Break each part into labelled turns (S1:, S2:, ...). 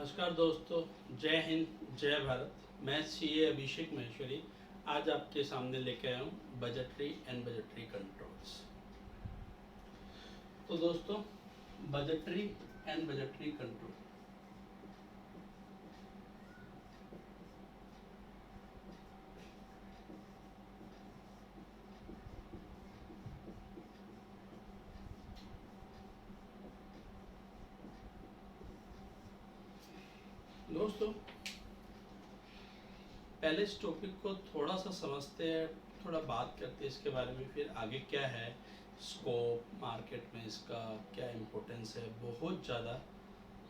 S1: नमस्कार दोस्तों, जय हिंद जय भारत। मैं सीए अभिषेक महेश्वरी आज आपके सामने लेके आया हूँ बजटरी एंड बजटरी कंट्रोल्स। तो दोस्तों, बजटरी एंड बजटरी कंट्रोल दोस्तों, पहले इस टॉपिक को थोड़ा सा समझते हैं, थोड़ा बात करते हैं इसके बारे में, फिर आगे क्या है स्कोप मार्केट में, इसका क्या इम्पोर्टेंस है, बहुत ज़्यादा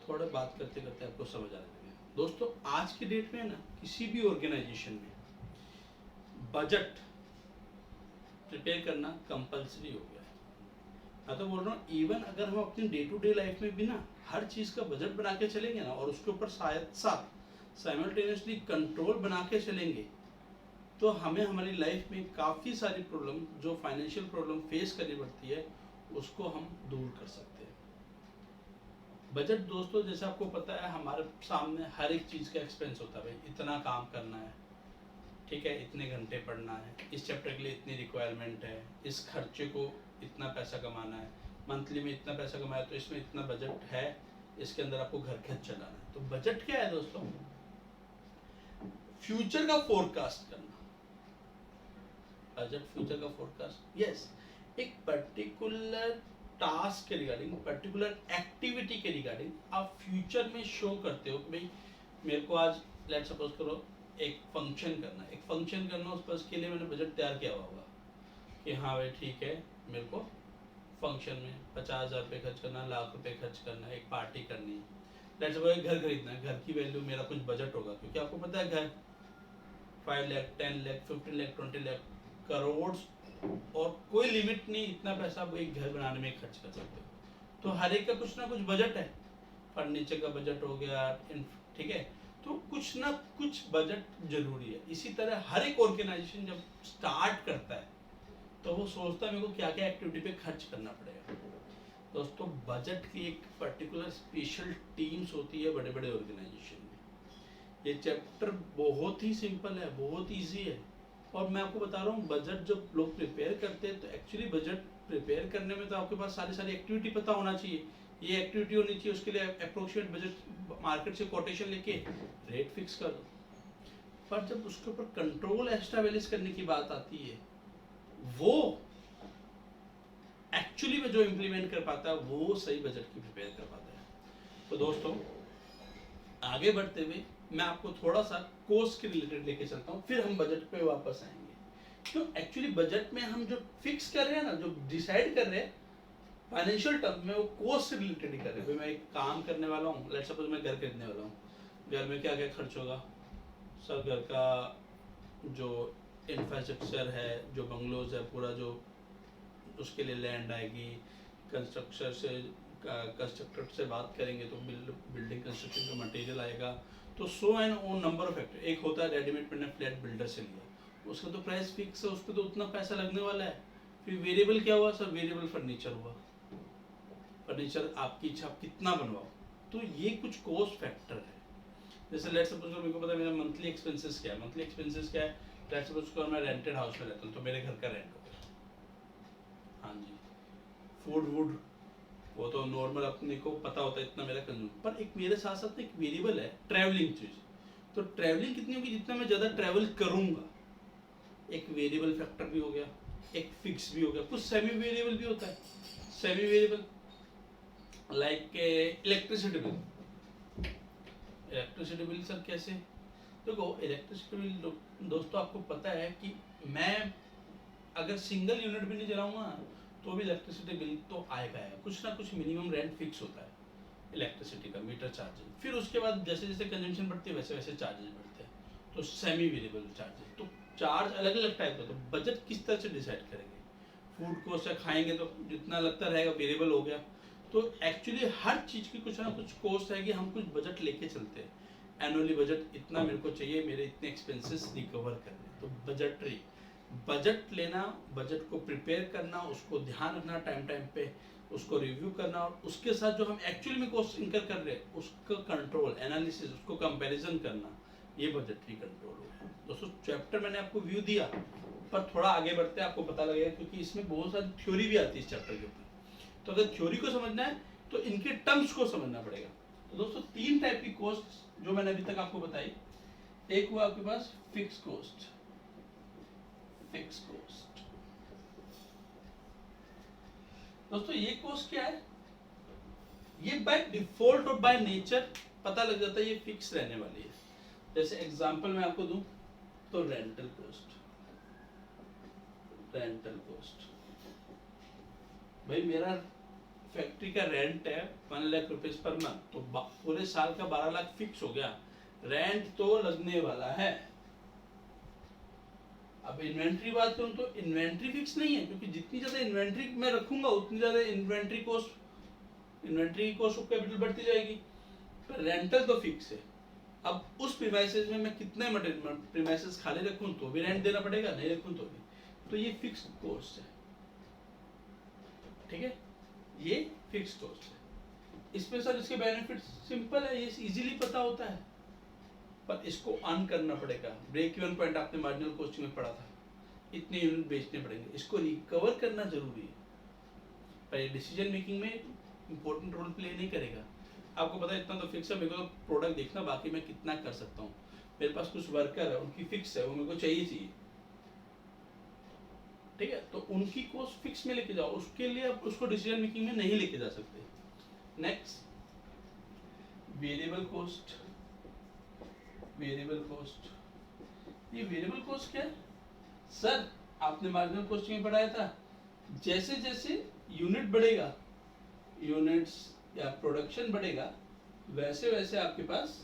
S1: थोड़ा बात करते करते आपको समझ आ जाएगा। दोस्तों, आज की डेट में ना किसी भी ऑर्गेनाइजेशन में बजट प्रिपेयर करना कंपलसरी हो गया है। मैं तो बोल रहा हूँ, इवन अगर हम अपनी डे टू डे लाइफ में भी ना हर चीज़ का बजट बना के चलेंगे ना, और उसके ऊपर शायद साथ साइमल्टेनियसली कंट्रोल बना के चलेंगे, तो हमें हमारी लाइफ में काफ़ी सारी प्रॉब्लम, जो फाइनेंशियल प्रॉब्लम फेस करनी पड़ती है, उसको हम दूर कर सकते हैं। बजट दोस्तों, जैसे आपको पता है, हमारे सामने हर एक चीज़ का एक्सपेंस होता है। भाई इतना काम करना है, ठीक है, इतने घंटे पढ़ना है, इस चैप्टर के लिए इतनी रिक्वायरमेंट है, इस खर्चे को इतना पैसा कमाना है, मंथली में इतना पैसा कमाया तो इसमें इतना बजट है, इसके अंदर आपको घर खर्च चलाना है। तो बजट क्या है दोस्तों? फ्यूचर का फोरकास्ट करना। बजट फ्यूचर का फोरकास्ट, यस। एक पर्टिकुलर टास्क के रिगार्डिंग, पर्टिकुलर एक्टिविटी के रिगार्डिंग आप फ्यूचर में शो करते हो कि भाई मेरे को आज लेट सपोज करो एक फंक्शन करना है, एक फंक्शन करना, उस पर उसके लिए मैंने बजट तैयार किया हुआ होगा कि हाँ भाई ठीक है, मेरे को फंक्शन में 50,000 रुपये खर्च करना, लाख रुपए खर्च करना, एक पार्टी करनी है, लेट्स सपोज घर खरीदना है, घर की वैल्यू मेरा कुछ बजट होगा, क्योंकि आपको पता है घर 5 लाख 10 लाख 15 लाख 20 लाख करोड़, और कोई लिमिट नहीं, इतना पैसा आप एक घर बनाने में खर्च कर सकते हो। तो हर एक का कुछ ना कुछ बजट है। फर्नीचर का बजट हो गया, ठीक है, तो कुछ ना कुछ बजट जरूरी है। इसी तरह हर एक ऑर्गेनाइजेशन जब स्टार्ट करता है तो वो सोचता है मेरे को क्या क्या एक्टिविटी पे खर्च करना पड़ेगा। दोस्तों, बजट की एक पर्टिकुलर स्पेशल टीम्स होती है बड़े बड़े ऑर्गेनाइजेशन में। ये चैप्टर बहुत ही सिंपल है, बहुत ईजी है, और मैं आपको बता रहा हूँ, बजट जब लोग प्रिपेयर करते हैं तो एक्चुअली बजट प्रिपेयर करने में तो आपके पास सारी सारी एक्टिविटी पता होना चाहिए, ये एक्टिविटी होनी चाहिए, उसके लिए अप्रोक्सीमेट बजट मार्केट से कोटेशन लेके रेट फिक्स कर दो। पर जब उसके ऊपर कंट्रोल एस्टैब्लिश करने की बात आती है, वो एक्चुअली में जो इम्प्लीमेंट कर पाता है वो सही बजट की प्रिपेयर कर पाता है। तो दोस्तों, आगे बढ़ते हुए मैं आपको थोड़ा सा कोर्स के रिलेटेड लेके चलता हूँ, फिर हम बजट पे वापस आएंगे। क्यों? एक्चुअली बजट में हम जो फिक्स कर रहे हैं ना, जो डिसाइड कर रहे हैं फाइनेंशियल टर्म में, वो कोर्स से रिलेटेड ही कर रहे हैं। मैं एक काम करने वाला हूँ, लेट्स सपोज मैं घर खरीदने वाला हूँ, घर में क्या क्या खर्च होगा सर, घर का जो इंफ्रास्ट्रक्चर है, जो बंगलोज है पूरा, जो उसके लिए लैंड आएगी, कंस्ट्रक्टर से बात करेंगे तो बिल्डिंग कंस्ट्रक्शन का मटेरियल आएगा, तो सो एंड ओ नंबर ऑफ फैक्टर। एक होता है रेडीमेड, मैंने फ्लैट बिल्डर से लिया, उसका तो प्राइस फिक्स है, उस पर तो उतना पैसा लगने वाला है। फिर वेरिएबल क्या हुआ सर? वेरिएबल फर्नीचर हुआ। फर्नीचर आपकी इच्छा, आप कितना बनवाओ, तो ये कुछ कॉस्ट फैक्टर है। जैसे लेट्स सपोज मेरे को पता है मेरा मंथली एक्सपेंसेस क्या है, मंथली एक्सपेंसेस क्या है, लेट्स सपोज मैं रेंटेड हाउस में रहता हूँ, तो मेरे घर का रेंट हो गया, हाँ जी। फूड वूड वो तो नॉर्मल अपने को पता होता है, इतना मेरा कंज्यूम। पर एक मेरे साथ साथ एक वेरिएबल है ट्रैवलिंग चीज। तो ट्रैवलिंग कितनी होगी? जितना मैं ज़्यादा ट्रैवल करूँगा, एक वेरिएबल फैक्टर भी हो गया, एक फिक्स भी हो गया, कुछ सेमी वेरिएबल भी होता है। Semi variable like electricity bill. Electricity bill sir कैसे? देखो, इलेक्ट्रिसिटी बिल दोस्तों, आपको पता है कि मैं अगर सिंगल यूनिट भी नहीं जलाऊंगा तो भी इलेक्ट्रिसिटी बिल तो आएगा है। कुछ ना कुछ मिनिमम रेंट फिक्स होता है इलेक्ट्रिसिटी का, मीटर चार्जेस। फिर उसके बाद जैसे जैसे कंजम्पशन बढ़ती है वैसे वैसे चार्जेस बढ़ते हैं, तो सेमी वेरिएबल चार्जेस। तो चार्ज अलग अलग टाइप का। तो बजट किस तरह से डिसाइड करेंगे? फूड कॉस्ट है, खाएंगे तो जितना लगता रहेगा वेरिएबल हो गया। तो एक्चुअली हर चीज़ की कुछ ना कुछ कॉस्ट है कि हम कुछ बजट लेके चलते हैं। एनुअली बजट इतना मेरे को चाहिए, मेरे इतने एक्सपेंसेस रिकवर करने। तो बजट लेना, बजट को प्रिपेयर करना, उसको ध्यान रखना टाइम टाइम पे, उसको रिव्यू करना और उसके साथ जो हम एक्चुअली में कॉस्ट इंकर कर रहे हैं उसका कंट्रोल, एनालिसिस, उसको कंपैरिजन करना, ये बजटरी कंट्रोल हो गया। दोस्तों चैप्टर मैंने आपको व्यू दिया, पर थोड़ा आगे बढ़ते हैं आपको पता लगेगा, क्योंकि इसमें बहुत सारी थ्योरी भी आती है इस चैप्टर के ऊपर। तो अगर थ्योरी को समझना है तो इनके टर्म्स को समझना पड़ेगा। तो दोस्तों 3 टाइप की कॉस्ट जो मैंने अभी तक आपको बताई, एक हुआ आपके पास फिक्स कॉस्ट, फिक्स कॉस्ट। दोस्तों ये कॉस्ट क्या है, ये बाय डिफॉल्ट और बाय नेचर पता लग जाता है ये फिक्स रहने वाली है। जैसे एग्जांपल मैं आपको दूं तो रेंटल कॉस्ट, रेंटल कॉस्ट, भाई मेरा फैक्ट्री का रेंट है 1 लाख रुपीज पर मंथ, तो पूरे साल का 12 लाख फिक्स हो गया, रेंट तो लगने वाला है। अब इन्वेंट्री बात करूं तो इन्वेंट्री फिक्स नहीं है, क्योंकि जितनी ज्यादा इन्वेंट्री मैं रखूंगा उतनी ज्यादा इन्वेंट्री कॉस्ट ऑफ कैपिटल बढ़ती जाएगी। पर रेंटल तो फिक्स है। अब उस प्रीमाइसेस में मैं कितने प्रीमाइसेस खाली रखूं तो भी रेंट देना पड़ेगा, नहीं रखूं तो भी, तो ये फिक्स कॉस्ट है। ठीक है, ये फिक्स कॉस्ट है। इसमें सर इसके बेनिफिट्स सिंपल है, ये इजीली पता होता है, पर इसको अर्न करना पड़ेगा। ब्रेक इवन पॉइंट आपने मार्जिनल कॉस्टिंग में पढ़ा था, इतने यूनिट बेचने पड़ेंगे, इसको रिकवर करना जरूरी है। पर ये डिसीजन मेकिंग में इंपॉर्टेंट रोल प्ले नहीं करेगा। आपको पता है इतना तो फिक्स है, मेरे को तो प्रोडक्ट देखना, बाकी मैं कितना कर सकता हूँ। मेरे पास कुछ वर्कर है, उनकी फिक्स है, वो मेरे को चाहिए। ठीक है, तो उनकी कॉस्ट फिक्स में लेके जाओ, उसके लिए आप उसको डिसीजन मेकिंग में नहीं लेके जा सकते। Next, variable cost. Variable cost, ये वेरिएबल कॉस्ट क्या है सर, आपने मार्जिनल कॉस्टिंग में पढ़ाया था, जैसे जैसे यूनिट बढ़ेगा, यूनिट्स या प्रोडक्शन बढ़ेगा, वैसे वैसे आपके पास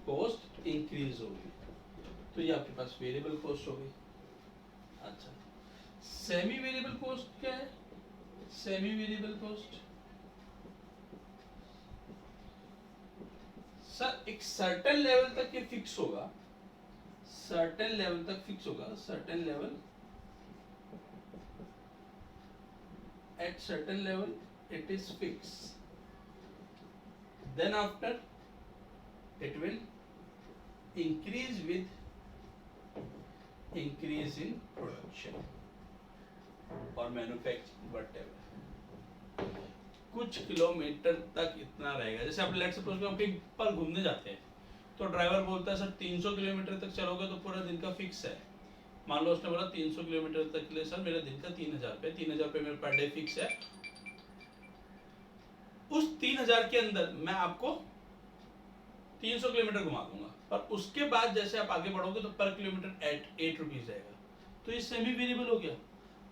S1: कॉस्ट इंक्रीज होगी, तो ये आपके पास वेरिएबल कॉस्ट होगी। अच्छा, सेमी वेरिएबल कॉस्ट क्या है, सेमी वेरिएबल कॉस्ट सर एक सर्टेन लेवल तक ये फिक्स होगा, सर्टेन लेवल तक फिक्स होगा, certain level, at certain level it is fixed, then after it will increase with increase in production or manufacturing whatever। कुछ kilometre तक इतना रहेगा। जैसे आप लेट्स सपोज हम कहीं पर घूमने जाते हैं, तो ड्राइवर बोलता है सर 300 किलोमीटर तक चलोगे तो पूरा दिन का फिक्स है। मान लो उसने बोला 300 किलोमीटर तक के लिए सर मेरा दिन का 3000 रुपये, 3000 रुपये मेरे पर डे फिक्स है। उस 3000 के अंदर मैं आपको 300 किलोमीटर घुमा दूंगा, पर उसके बाद जैसे आप आगे बढ़ोगे तो पर किलोमीटर 8 रुपीज जाएगा। तो ये सेमी वेरिएबल हो गया।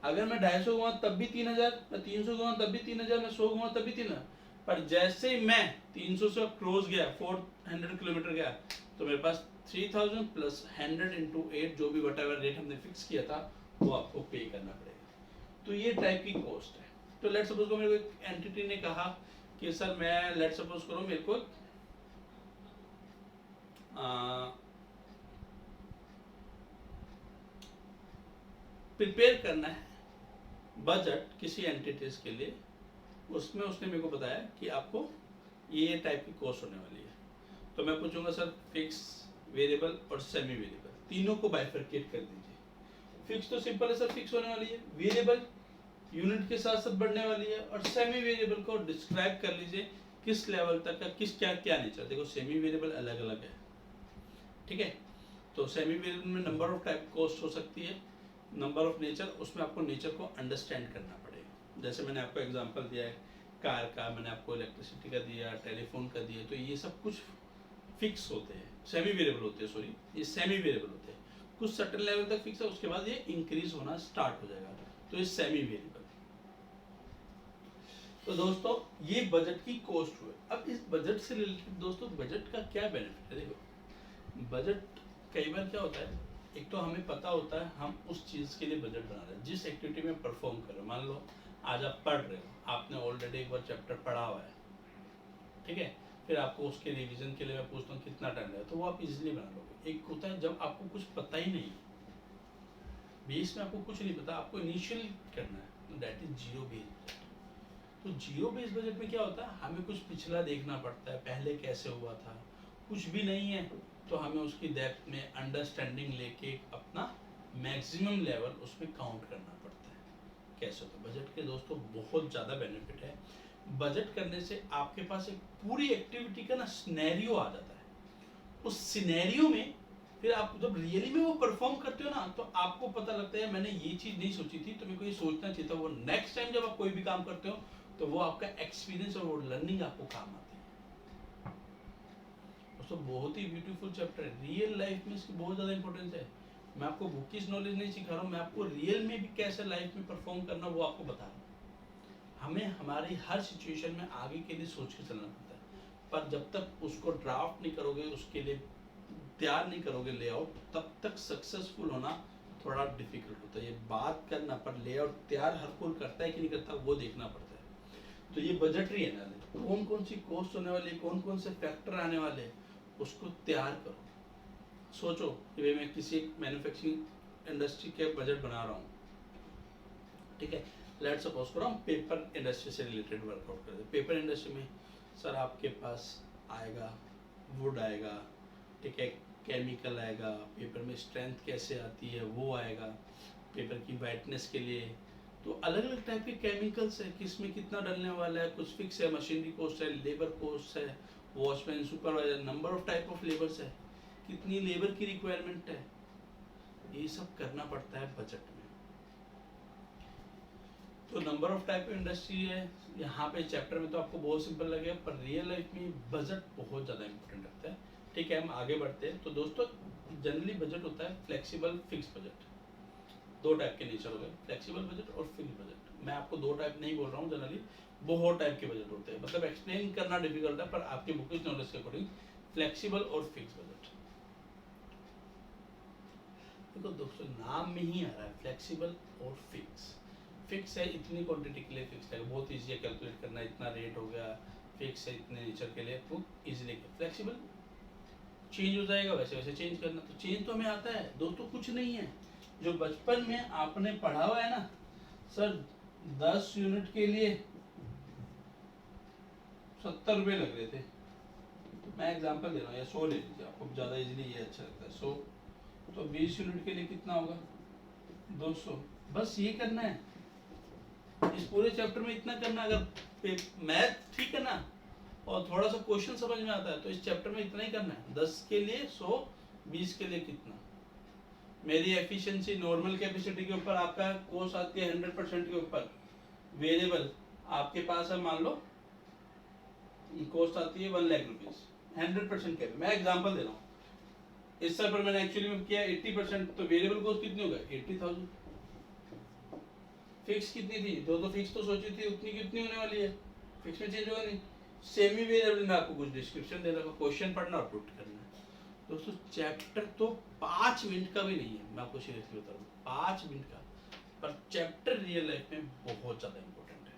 S1: अगर मैं 250 घुमा तब भी 3000, मैं 300 घुमा तब भी 3000, मैं 100 घुमा तब भी 3000, पर जैसे ही मैं 300 से क्लोज गया, 400 किलोमीटर गया, तो मेरे पास 3000 प्लस 100 इंटू 8 जो भी वटेवर रेट हमने फिक्स किया था वो आपको पे करना पड़ेगा। तो ये टाइप की कॉस्ट है। तो लेट सपोज को मेरे को एक एंटिटी ने कहा कि सर मैं लेट सपोज करो मेरे को प्रिपेयर करना है बजट किसी एंटिटीज के लिए, उसमें उसने मेरे को बताया कि आपको ये टाइप की कॉस्ट होने वाली है। तो मैं पूछूंगा सर फिक्स, वेरिएबल और सेमी वेरिएबल तीनों को बाइफरकेट कर दीजिए। फिक्स तो सिंपल है सर, फिक्स होने वाली है, वेरिएबल यूनिट के साथ साथ बढ़ने वाली है, और सेमी वेरिएबल को डिस्क्राइब कर लीजिए किस लेवल तक का, किस क्या क्या नेचर। देखो सेमी वेरिएबल अलग अलग है, ठीक है। तो सेमी वेरिएबल में नंबर ऑफ टाइप कॉस्ट हो सकती है, नंबर ऑफ नेचर, उसमें आपको नेचर को अंडरस्टैंड करना पड़ेगा। जैसे मैंने आपको एग्जांपल दिया है कार का, मैंने आपको इलेक्ट्रिसिटी का दिया, टेलीफोन का दिया, तो ये सब कुछ फिक्स होते हैं, सेमी वेरिएबल होते हैं, सॉरी ये सेमी वेरिएबल होते हैं। कुछ सर्टेन लेवल तक फिक्स है, उसके बाद ये इंक्रीज होना स्टार्ट हो जाएगा, तो ये सेमी वेरिएबल। तो दोस्तों ये बजट की कॉस्ट हुए। अब इस बजट से रिलेटेड दोस्तों बजट का क्या बेनिफिट है। देखो बजट कई बार क्या होता है, एक तो हमें पता होता है हम उस चीज़ के लिए बजट बना रहे हैं जिस एक्टिविटी में परफॉर्म कर रहे हो। मान लो आज आप पढ़ रहे हो, आपने ऑलरेडी एक बार चैप्टर पढ़ा हुआ है, ठीक है, फिर आपको उसके रिवीजन के लिए मैं पूछता हूँ कितना टाइम लगेगा, तो वो आप इजीली बना लोगे। एक होता है जब आपको कुछ पता ही नहीं, बेस में आपको कुछ नहीं पता, आपको इनिशियल करना है, दैट इज जीरो बेस। तो जीरो बेस्ड बजट में क्या होता है, हमें कुछ पिछला देखना पड़ता है, पहले कैसे हुआ था, कुछ भी नहीं है तो हमें उसकी डेप्थ में अंडरस्टैंडिंग लेके अपना मैक्सिमम लेवल उसमें काउंट करना पड़ता है। कैसे होता है बजट के दोस्तों, बहुत ज़्यादा बेनिफिट है। बजट करने से आपके पास एक पूरी एक्टिविटी का ना सिनेरियो आ जाता है। उस सिनेरियो में फिर आप जब रियली में वो परफॉर्म करते हो ना, तो आपको पता लगता है मैंने ये चीज़ नहीं सोची थी, तो मेरे को ये सोचना चाहिए था। वो नेक्स्ट टाइम जब आप कोई भी काम करते हो तो वो आपका एक्सपीरियंस और वो लर्निंग आपको काम आती है। दोस्तों बहुत ही ब्यूटीफुल चैप्टर है, रियल लाइफ में इसकी बहुत ज़्यादा इंपॉर्टेंस है। मैं आपको बुकिश नॉलेज नहीं सिखा रहा हूँ, मैं आपको रियल में भी कैसे लाइफ में परफॉर्म करना वो आपको बता रहा हूँ। हमें हमारी हर सिचुएशन में आगे के लिए सोच के चलना पड़ता है, पर जब तक उसको ड्राफ्ट नहीं करोगे, उसके लिए तैयार नहीं करोगे लेआउट, तब तक सक्सेसफुल होना थोड़ा डिफिकल्ट होता है। ये बात करना, पर लेआउट तैयार हर कोई करता है कि नहीं करता वो देखना पड़ता है। तो ये बजटरी एनालिसिस, कौन कौन सी कॉस्ट होने वाली, कौन कौन से फैक्टर आने वाले, उसको तैयार करो। सोचो कि भाई मैं किसी मैन्युफैक्चरिंग इंडस्ट्री के बजट बना रहा हूँ, ठीक है, लेट्स सपोज करो हम पेपर इंडस्ट्री से रिलेटेड वर्कआउट करते हैं। पेपर इंडस्ट्री में सर आपके पास आएगा वुड आएगा, ठीक है, केमिकल आएगा, पेपर में स्ट्रेंथ कैसे आती है वो आएगा, पेपर की वाइटनेस के लिए तो अलग अलग टाइप के केमिकल्स है, किस में कितना डलने वाला है, कुछ फिक्स है, मशीनरी कॉस्ट है, लेबर कॉस्ट है, watchman, supervisor, number of type of labours है, कितनी लेबर की रिक्वायरमेंट है, ये सब करना पड़ता है बजट में। तो number of type of industry है, यहाँ पे चैप्टर में तो आपको बहुत सिंपल लगेगा, पर रियल लाइफ में बजट बहुत ज़्यादा इंपॉर्टेंट रखता है। ठीक है, हम आगे बढ़ते हैं। तो दोस्तों जनरली बजट होता है फ्लेक्सिबल, फिक्स बजट। दो टाइप के नेचर हो गए, फ्लेक्सिबल बजट और फिक्स बजट। मैं आपको दो टाइप नहीं बोल रहा हूँ, जनरली बहुत टाइप के बजट होते हैं, मतलब एक्सप्लेन करना डिफिकल्ट है, पर आपके बुकिश नॉलेज के अकॉर्डिंग फ्लेक्सिबल और फिक्स बजट। देखो दोस्तों नाम में ही आ रहा है फ्लेक्सिबल और फिक्स। फिक्स है इतनी क्वांटिटी के लिए फिक्स है, बहुत ईजी है कैलकुलेट करना, इतना रेट हो गया, फिक्स है इतने नेचर के लिए, तो इजीली। फ्लेक्सिबल चेंज हो जाएगा, वैसे वैसे चेंज करना, तो चेंज तो हमें आता है दोस्तों, कुछ नहीं है। जो बचपन में आपने पढ़ा हुआ है ना, सर 10 यूनिट के लिए 70 रुपये लग रहे थे, मैं एग्जांपल दे रहा हूँ, या 100 ले लीजिए, आपको ज़्यादा इजीली ये अच्छा लगता है 100, तो 20 यूनिट के लिए कितना होगा 200। बस ये करना है, इस पूरे चैप्टर में इतना करना। अगर मैथ ठीक है ना और थोड़ा सा क्वेश्चन समझ में आता है तो इस चैप्टर में इतना ही करना है। 10 के लिए 100, 20 के लिए कितना, मेरी एफिशिएंसी नॉर्मल कैपेसिटी के ऊपर आपका कोर्स आती है 100% के ऊपर, वेरिएबल आपके पास है, मान लो कॉस्ट आती है 1 लाख रुपीज, 100% के, मैं एग्जांपल दे रहा हूँ। इस साल पर मैंने एक्चुअली में किया 80%, तो वेरिएबल कॉस्ट कितनी होगा 80,000। फिक्स कितनी थी, दो फिक्स तो सोची थी, उतनी कितनी होने वाली है, फिक्स में चेंज होगा नहीं। सेमी वेरिएबल में आपको कुछ डिस्क्रिप्शन दे रखा, क्वेश्चन पढ़ना और पुट करना है। दोस्तों चैप्टर तो 5 मिनट का भी नहीं है, मैं आपको सीरियसली बता रहा हूँ 5 मिनट का, पर चैप्टर रियल लाइफ में बहुत ज़्यादा इंपॉर्टेंट है।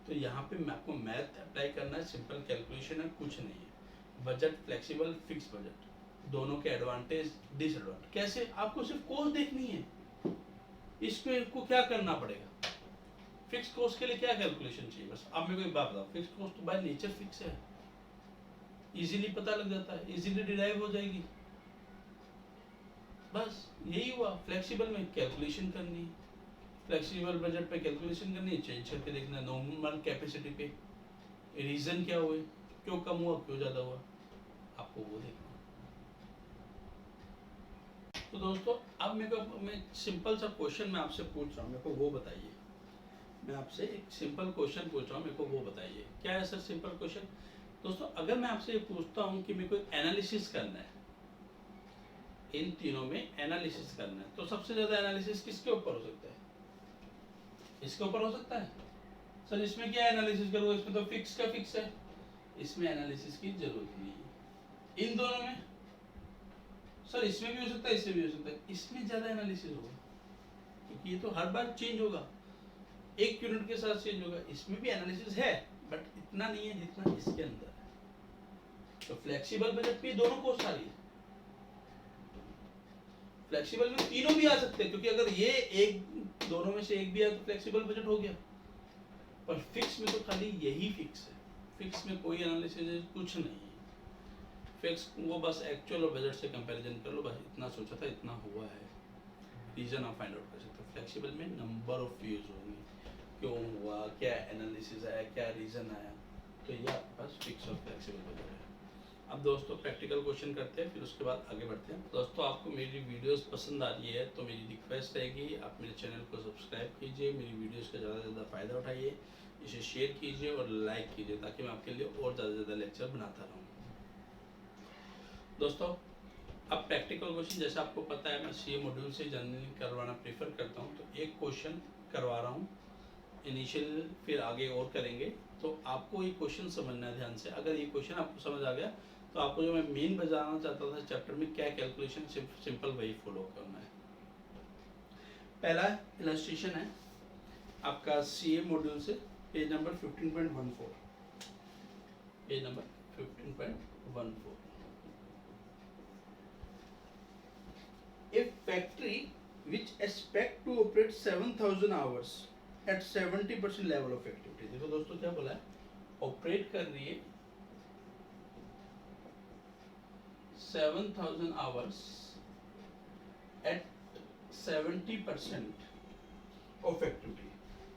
S1: तो यहाँ पे मैं आपको मैथ अप्लाई करना है, सिंपल कैलकुलेशन है, कुछ नहीं है। बजट, फ्लेक्सिबल, फिक्स बजट, दोनों के एडवांटेज डिसएडवांटेज, कैसे आपको सिर्फ कॉस्ट देखनी है, इसमें को क्या करना पड़ेगा। फिक्स कॉस्ट के लिए क्या कैलकुलेशन चाहिए, बस आप मेरे को एक बात बताओ, फिक्स कॉस्ट तो बाय नेचर फिक्स है, इजीली पता लग जाता है, इजीली डिराइव हो जाएगी, बस यही हुआ। फ्लेक्सिबल में कैलकुलेशन करनी है, फ्लेक्सिबल बजट पे कैलकुलेशन करनी है, चेंज करके देखना नॉर्मल कैपेसिटी पे, रीजन क्या हुए, क्यों कम हुआ, क्यों ज़्यादा हुआ, आपको वो देखना। तो दोस्तों अब मैं सिंपल सा क्वेश्चन मैं आपसे पूछ रहा हूँ, मेरे को वो बताइए। मैं आपसे एक सिंपल क्वेश्चन पूछ रहा हूँ, मेरे को वो बताइए क्या है सर सिंपल क्वेश्चन। दोस्तों अगर मैं आपसे ये पूछता हूँ कि मेरे को एनालिसिस करना है, इन तीनों में एनालिसिस करना है, तो सबसे ज़्यादा एनालिसिस किसके ऊपर हो सकता है, इसके ऊपर हो सकता है। सर इसमें क्या एनालिसिस करूँगा, इसमें तो फिक्स का फिक्स है, इसमें एनालिसिस की जरूरत नहीं है। इन दोनों में सर इसमें भी हो सकता है, इसमें भी हो सकता है, इसमें ज़्यादा एनालिसिस होगा क्योंकि ये तो हर बार चेंज होगा, एक यूनिट के साथ चेंज होगा। इसमें भी एनालिसिस है बट इतना नहीं है जितना इसके अंदर है। तो फ्लेक्सिबल बजट पे दोनों कोर्स आ रही है, फ्लेक्सिबल में तीनों भी आ सकते हैं, क्योंकि अगर ये एक दोनों में से एक भी आया तो फ्लेक्सिबल बजट हो गया। पर फिक्स में तो खाली यही फिक्स है, फिक्स में कोई एनालिसिस कुछ नहीं है। फिक्स वो बस एक्चुअल और बजट से कंपैरिजन कर लो, बस इतना सोचा था इतना हुआ है, रीजन आप फाइंड आउट कर सकते हो। फ्लेक्सिबल में नंबर ऑफ व्यूज होंगे, क्यों हुआ, क्या एनालिसिस आया, क्या रीजन आया, तो ये आपके पास फिक्स और फ्लेक्सिबल बजट है। अब दोस्तों प्रैक्टिकल क्वेश्चन करते हैं, फिर उसके बाद आगे बढ़ते हैं। दोस्तों आपको मेरी वीडियोस पसंद आ रही है तो मेरी रिक्वेस्ट रहेगी आप मेरे चैनल को सब्सक्राइब कीजिए, मेरी वीडियोस का ज़्यादा से ज़्यादा फ़ायदा उठाइए, इसे शेयर कीजिए और लाइक कीजिए ताकि मैं आपके लिए और ज़्यादा से ज़्यादा लेक्चर बनाता रहूँ। दोस्तों अब प्रैक्टिकल क्वेश्चन, जैसे आपको पता है मैं सीए मॉड्यूल से जनरली करवाना प्रेफर करता हूँ, तो एक क्वेश्चन करवा रहा हूँ इनिशियल, फिर आगे और करेंगे। तो आपको ये क्वेश्चन समझना है ध्यान से। अगर ये क्वेश्चन आपको समझ आ गया तो आपको जो मैं मेन बताना चाहता था चैप्टर में क्या कैलकुलेशन, सिंपल वही फॉलो करना है। पहला इलस्ट्रेशन है आपका सीए मॉड्यूल से, page number 15.14, page number 15.14। A factory which expect to operate 7,000 hours at 70% level of activity। देखो दोस्तों क्या बोला है, ऑपरेट कर रही है 7,000 hours at 70% of activity।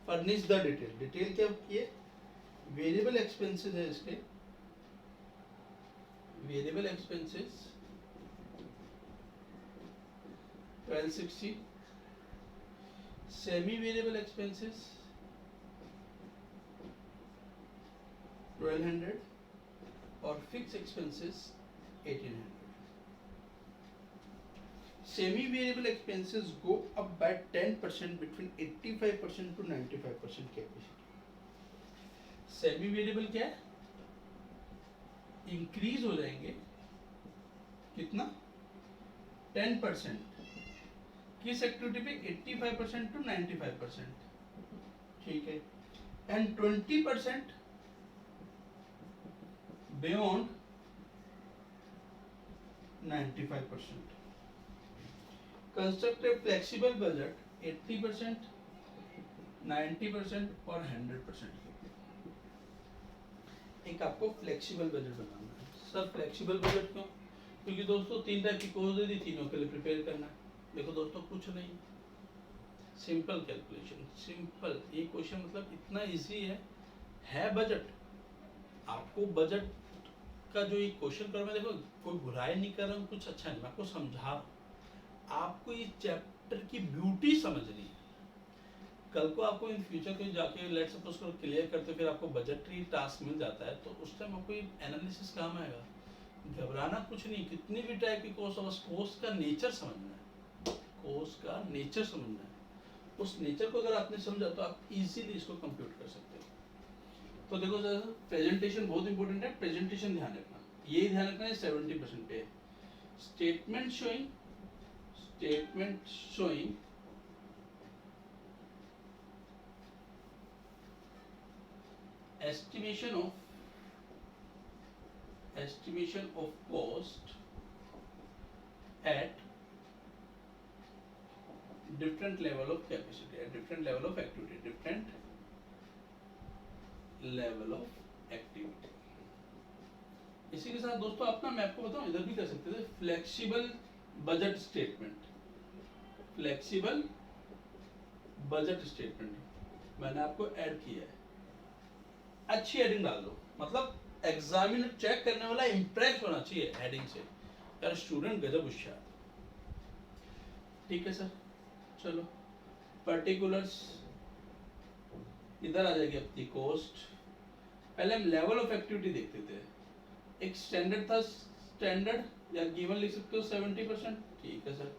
S1: Furnish the detail, detail क्या की है, वेरिएबल एक्सपेंसेस है इसके, variable expenses 1260, semi variable expenses 1200 और fix expenses 1800। Semi variable expenses go up by 10% between 85% to 95% capacity. Semi variable क्या है, इंक्रीज हो जाएंगे कितना, 10%, किस एक्टिविटी पे, 85% to 95%, ठीक है, and 20% beyond 95%। Construct A flexible budget 80%, 90% और 100%। एक आपको फ्लेक्सिबल बजट बनाना है। सर फ्लेक्सिबल बजट क्यों, क्योंकि दोस्तों 3 टाइप की कोर्स दे दी, तीनों के लिए प्रिपेयर करना है। देखो दोस्तों कुछ नहीं, सिंपल कैलकुलेशन, सिंपल। ये क्वेश्चन मतलब इतना इजी है बजट। आपको बजट का जो ये क्वेश्चन कर, मैं देखो कोई बुराई नहीं कर रहा हूँ, कुछ अच्छा नहीं, मैं आपको समझा रहा हूँ। आपको ये चैप्टर की ब्यूटी समझनी है। कल को आपको इन फ्यूचर को जाके लेट्स सपोज करो क्लियर करते फिर आपको बजटरी टास्क मिल जाता है, तो उस टाइम आपको एनालिसिस काम आएगा। घबराना कुछ नहीं, कितनी भी टाइप की कोर्स हो, बस कोर्स का नेचर समझना है, कोर्स का नेचर समझना है। उस नेचर को अगर आपने समझा तो आप इजीली इसको कंप्यूट कर सकते हो। तो देखो सर प्रेजेंटेशन बहुत इंपॉर्टेंट है, प्रेजेंटेशन ध्यान रखना, ये ध्यान रखना है 70% पे। Statement showing, statement showing estimation of cost at different level of capacity, at different level of activity, different level of activity। इसी के साथ दोस्तों अपना मैं आपको बताऊं, इधर भी कर सकते थे flexible budget statement, flexible budget statement मैंने आपको ऐड किया है। अच्छी हेडिंग डाल दो, मतलब एग्जामिनर चेक करने वाला इंप्रेस होना चाहिए हेडिंग से, यार स्टूडेंट गजब होशियार। ठीक है सर, चलो पर्टिकुलर्स इधर आ जाएगी अपनी कॉस्ट। पहले हम लेवल ऑफ एक्टिविटी देखते थे, एक स्टैंडर्ड था, स्टैंडर्ड या गिवन लिख सकते हो 70%, ठीक है सर।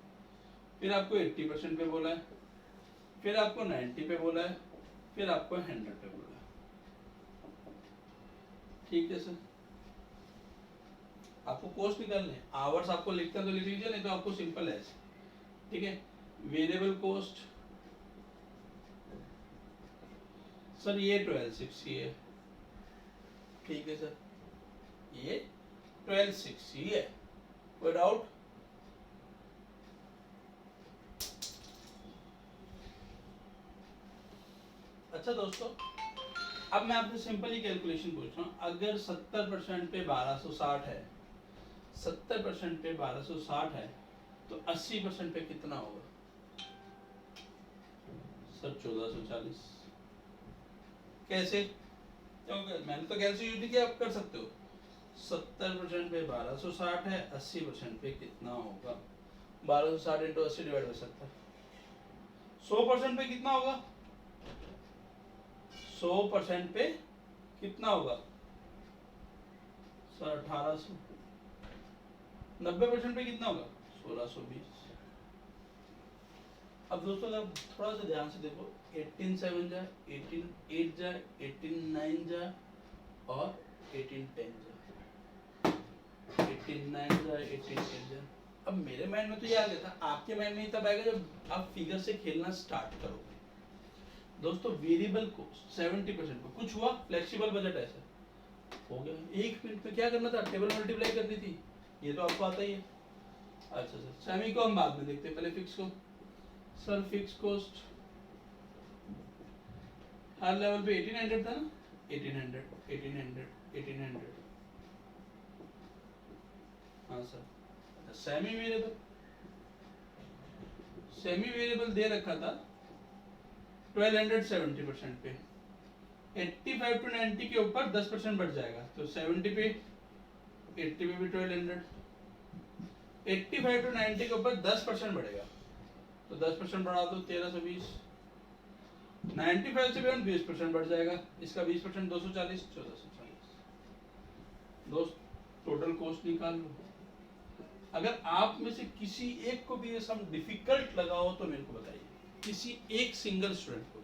S1: फिर आपको 80% पे बोला है, फिर आपको 90 पे बोला है, फिर आपको 100 पे बोला है, ठीक है सर। आपको कॉस्ट निकालने हैं, आवर्स आपको लिखते हैं तो लिख लीजिए, नहीं तो आपको सिंपल है, ठीक है। वेरिएबल कॉस्ट सर ये 1260 है, ठीक है सर, ये 1260 है, कोई डाउट? अच्छा दोस्तों अब मैं आपसे सिंपल ही कैलकुलेशन पूछ रहा हूँ, अगर 70% पे 1260 है, 70% पे 1260 है, तो 80% पे कितना होगा सर? 1440। कैसे? क्योंकि मैंने तो कैसे यूज किया, आप कर सकते हो। 70% पे 1260 है, 80% पे कितना होगा? 1260 इंटू 80 डिवाइड बाई 70। 100% पे कितना होगा? 100% पे कितना होगा सर? 1800। 90% पे कितना होगा? 1620। अब दोस्तों अगर थोड़ा सा ध्यान से देखो, 18 7 जाए, 18 8 जाए, 18 9 जाए और 18 10 जाए, 18 9 जाए, 18 8 जाए। अब मेरे माइंड में तो ये आ गया था, आपके माइंड में तब आएगा जब आप फिगर से खेलना स्टार्ट करोगे। दोस्तों वेरिएबल कॉस्ट 70% पे कुछ हुआ, फ्लेक्सिबल बजट ऐसा हो गया। 1 मिनट में क्या करना था? टेबल मल्टीप्लाई करनी थी, ये तो आपको आता ही है। अच्छा सर, सेमी को हम बाद में देखते हैं, पहले फिक्स को। सर फिक्स कॉस्ट हर लेवल पे 1800 था ना, 1800 1800 1800। हाँ sir, semi variable, semi variable दे रखा था 1200 70% पे। 85 टू 90 के ऊपर 10% बढ़ जाएगा, तो 70 पे 80 पे भी 1200। 85 टू 90 के ऊपर 10% बढ़ेगा, तो 10% बढ़ा दो 1320। 95 से भी 20% बढ़ जाएगा, इसका 20% 240, 1440। दोस्त टोटल कॉस्ट निकाल लो। अगर आप में से किसी एक को भी ये सम डिफिकल्ट लगा हो तो मेरे को बताइए, किसी एक सिंगल स्टूडेंट को।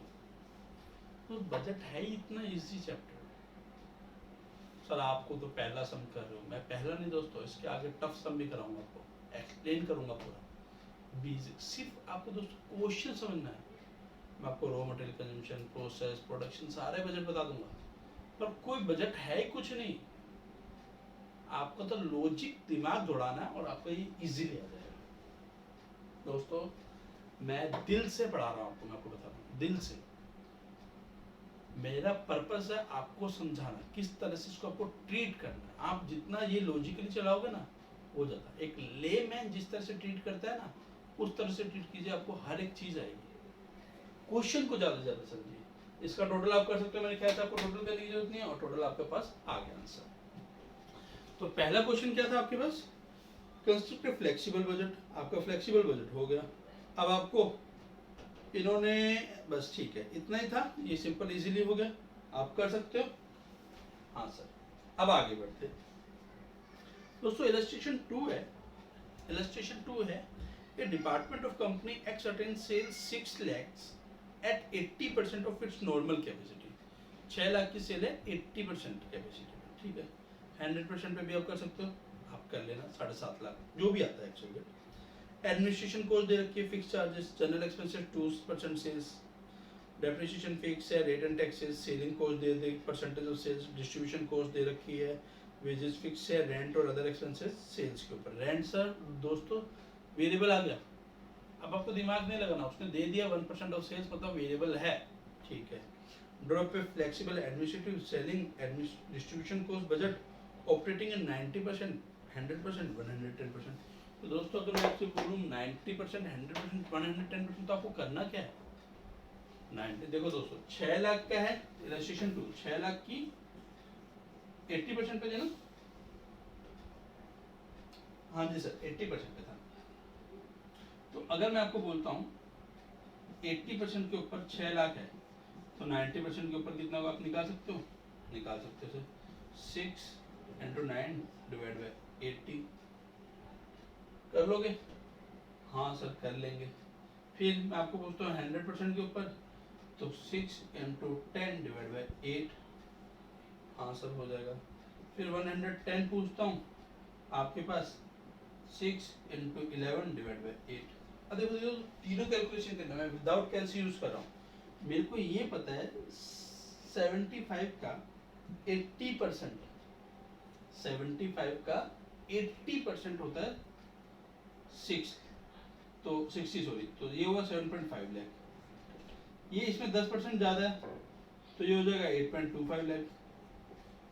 S1: तो बजट है ही इतना इजी चैप्टर। सर आपको तो पहला सम कर रहे हो, मैं पहला नहीं दोस्तों, इसके आगे टफ सम भी कराऊंगा, आपको एक्सप्लेन करूंगा पूरा बेसिक। सिर्फ आपको दोस्तों क्वेश्चन समझना है। मैं आपको raw material consumption, process, production सारे बजट बता दूंगा, पर कोई बजट है ही कुछ नहीं। आपको तो लॉजिक दिमाग दौड़ाना है और आपको ये इजीली आ जाएगा। दोस्तों मैं दिल से पढ़ा रहा हूँ आपको, मैं आपको बता रहा हूँ दिल से। मेरा पर्पस है आपको समझाना, किस तरह से इसको आपको ट्रीट करना है। आप जितना ये लॉजिकली चलाओगे ना, हो जाता है। एक लेमैन जिस तरह से ट्रीट करता है ना, उस तरह से ट्रीट कीजिए, आपको हर एक चीज आएगी। क्वेश्चन को ज्यादा से ज्यादा समझिए। इसका टोटल आप कर सकते हो, मैंने कहा था आपको टोटल करने की जरूरत नहीं है, और टोटल आपके पास आ गया आंसर। तो पहला क्वेश्चन क्या था आपके पास? Construct flexible budget. आपका फ्लेक्सिबल बजट हो गया। अब आपको इन्होंने बस ठीक है, इतना ही था, ये सिंपल इजीली हो गया, आप कर सकते हो। हाँ सर, अब आगे बढ़ते दोस्तों। इलस्ट्रेशन 2 है, इलस्ट्रेशन 2 है, A department of company X attain sales 6 lakhs at 80% of its normal capacity. 6 lakh की सेल है 80% कैपेसिटी में, ठीक है। 100% पे भी आप कर सकते हो, आप कर लेना 7.5 लाख जो भी आता है एक्चुअली। एडमिनिस्ट्रेशन कॉस्ट दे रखी है, fix charges, general expenses 2% sales, depreciation fix है, rate and taxes, selling cost दे दी percentage of sales, distribution cost दे रखी है, वेजेस फिक्स है, रेंट और अदर एक्सपेंसेस सेल्स के ऊपर। रेंट सर दोस्तों वेरिएबल आ गया, अब आपको दिमाग नहीं लगाना, उसने दे दिया 1% ऑफ सेल्स मतलब वेरिएबल है, ठीक है। ड्रॉप पे flexible administrative, selling, distribution cost, budget operating in 90%, 100%, 110%। तो दोस्तों अगर मैं आपसे बोलूँ 90%, 100%, 110%, तो आपको करना क्या है? 90। देखो दोस्तों 6 लाख का है इलस्ट्रेशन 2, 6 लाख की 80% पे देना। हाँ जी सर 80% पे था। तो अगर मैं आपको बोलता हूँ 80% के ऊपर 6 लाख है, तो 90% के ऊपर कितना होगा आप निकाल सकते हो? निकाल सकते हो सर। 6 इंटू 9 डिवाइड बाई 80 कर लोगे? हाँ सर कर लेंगे। फिर मैं आपको पूछता हूँ 100% के ऊपर, तो 6 इंटू 10 डिवाइड बाई 8, हाँ सर हो जाएगा। फिर 110 पूछता हूँ आपके पास, 6 इंटू 11 डिवाइड बाई 8। अब देखो देखो तीनों कैलकुलेशन करना, मैं विदाउट कैलसी यूज कर रहा हूँ। मेरे को ये पता है 75 का 80%, 75 का 80% होता है 6, तो 60 सॉरी, तो ये हुआ 7.5 लाख। ये इसमें 10% ज़्यादा है, तो ये हो जाएगा 8.25 लाख,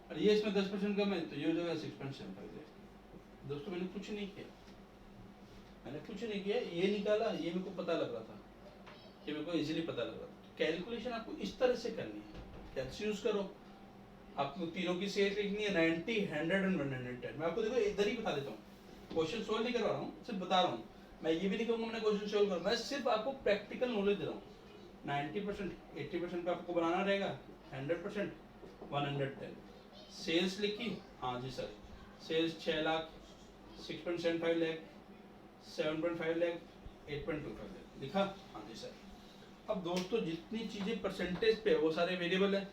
S1: और ये इसमें 10% कम है तो ये हो जाएगा 6.75 लाख। दोस्तों मैंने कुछ नहीं किया, मैंने कुछ नहीं किया, ये निकाला, ये मेरे को पता लग रहा था, ये मेरे को इजीली पता लग रहा था। कैलकुलेशन आपको इस तरह से करनी है, कैसे यूज करो, आपको तीनों की सेल्स लिखनी है 90, 100 एंड 110। मैं आपको देखो इधर ही बता देता हूँ, क्वेश्चन सोल्व नहीं करवा रहा हूँ, सिर्फ बता रहा हूँ। मैं ये भी नहीं कहूँगा मैंने क्वेश्चन सोल्व कर, मैं सिर्फ आपको प्रैक्टिकल नॉलेज दे रहा हूँ। 90%, 80% पे आपको बनाना रहेगा, 100%, 110। सेल्स लिखी, हाँ जी सर, सेल्स 6 लाख, 6.75 लाख, 7.5 लाख, 8.25 लाख लिखा, हाँ जी सर। अब दोस्तों जितनी चीजें परसेंटेज पे है वो सारे वेरिएबल है।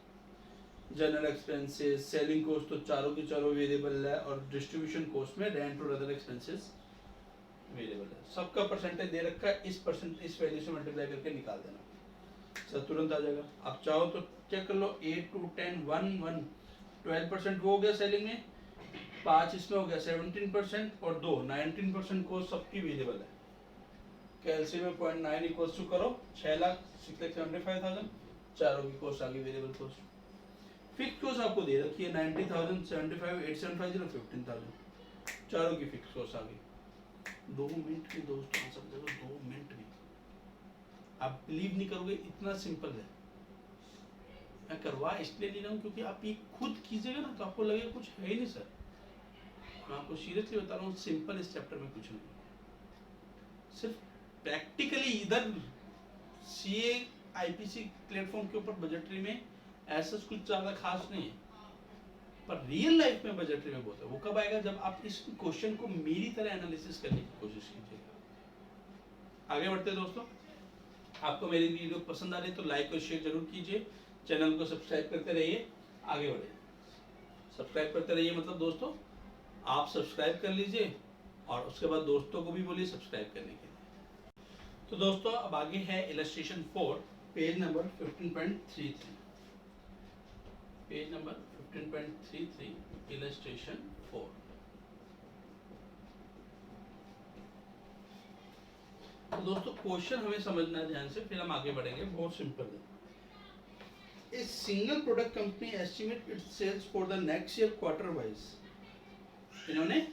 S1: जनरल एक्सपेंसेस, सेलिंग कॉस्ट तो चारों की चारों वेरिएबल है, और डिस्ट्रीब्यूशन कॉस्ट में रेंट और अदर एक्सपेंसेस वेरिएबल है। सबका परसेंटेज दे रखा है, इस वैल्यू से मल्टीप्लाई करके निकाल देना, सर तुरंत आ जाएगा। आप चाहो तो चेक कर लो, 8 2 10 1 1 12% वो हो गया सेलिंग में, 5 इसमें हो गया 17%, और 2 19% कॉस्ट सबकी वेरिएबल है। कैलसी में 0.9 इक्वल्स टू करो 6 लाख 6,75,000, चारों की कॉस्ट आ गई वेरिएबल कॉस्ट। फिक्स कॉस्ट आपको दे रखी है 90,000, 75, 8750, 15,000, चारों की फिक्स कॉस्ट आ गई। 2 मिनट में दोस्तों आंसर दे दो, 2 मिनट में। आप बिलीव नहीं करोगे, इतना सिंपल है। मैं करवा इसलिए नहीं रहा हूँ क्योंकि आप ये खुद कीजिएगा ना तो आपको लगेगा कुछ है ही नहीं सर। मैं आपको सीरियसली बता रहा हूँ, सिंपल इस चैप्टर में कुछ नहीं, सिर्फ प्रैक्टिकली इधर सीए आईपीसी प्लेटफॉर्म के ऊपर बजटरी में ऐसा कुछ ज्यादा खास नहीं है, पर रियल लाइफ में बजटरी में बहुत है। वो कब आएगा, जब आप इस क्वेश्चन को मेरी तरह एनालिसिस करने की कोशिश कीजिएगा। आगे बढ़ते हैं दोस्तों, आपको मेरी वीडियो पसंद आ रही है तो लाइक और शेयर जरूर कीजिए, चैनल को सब्सक्राइब करते रहिए, आगे बढ़े। सब्सक्राइब करते रहिए मतलब दोस्तों आप सब्सक्राइब कर लीजिए और उसके बाद दोस्तों को भी बोलिए सब्सक्राइब करने के लिए। तो दोस्तों अब आगे है illustration 4, page number 15.33, page number 15.33, illustration 4। तो दोस्तों क्वेश्चन हमें समझना है ध्यान से, फिर हम आगे बढ़ेंगे। बहुत सिंपल है। A single product company estimate its sales for the next year quarter wise। इन्होंने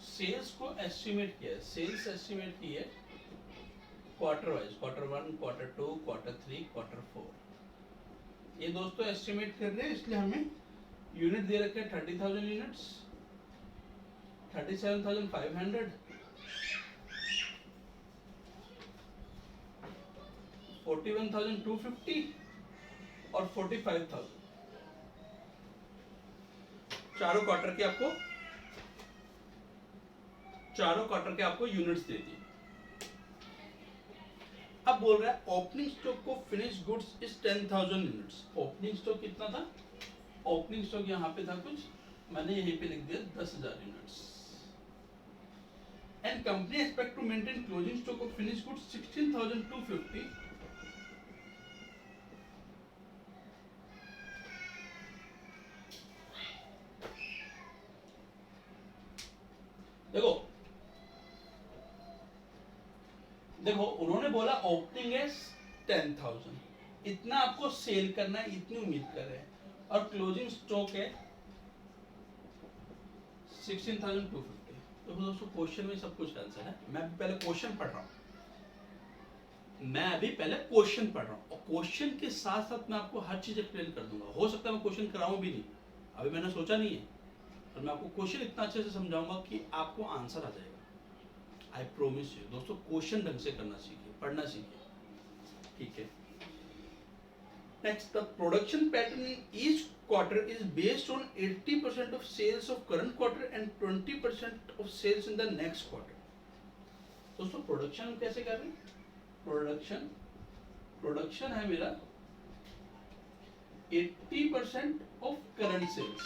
S1: सेल्स को एस्टिमेट किया है, सेल्स एस्टिमेट की है quarter wise, quarter 1, quarter 2, quarter 3, quarter 4। ये दोस्तों एस्टिमेट कर रहे हैं, इसलिए हमें यूनिट दे रखे हैं 30,000 यूनिट्स, 37,500, 41,250 और 45,000। चारों क्वार्टर के आपको यूनिट्स दे दी। अब बोल रहा है ओपनिंग स्टॉक को finish goods is 10,000 units. Opening stock कितना था, ओपनिंग स्टॉक यहाँ पे था कुछ, मैंने यहीं पे लिख दिया 10,000 units. And company expect to maintain closing stock of finish goods 16,250। देखो उन्होंने बोला ओपनिंग है 10,000, इतना आपको सेल करना है, इतनी उम्मीद कर रहे हैं, और क्लोजिंग स्टॉक है 16,250। तो दोस्तों क्वेश्चन में सब कुछ आंसर है। मैं अभी पहले क्वेश्चन पढ़ रहा हूँ, और क्वेश्चन के साथ साथ मैं आपको हर चीज एक्सप्लेन कर दूंगा। हो सकता है मैं क्वेश्चन कराऊं भी नहीं, अभी मैंने सोचा नहीं है, और मैं आपको क्वेश्चन इतना अच्छे से समझाऊंगा कि आपको आंसर आ जाएगा। आई प्रोमिस यू दोस्तों, क्वेश्चन ढंग से करना सीखिए, पढ़ना सीखिए, ठीक है। Next, the production pattern in each quarter is based on 80% of sales of current quarter and 20% of sales in the next quarter। दोस्तों प्रोडक्शन कैसे कर रहे हैं, प्रोडक्शन है मेरा 80% ऑफ करंट सेल्स।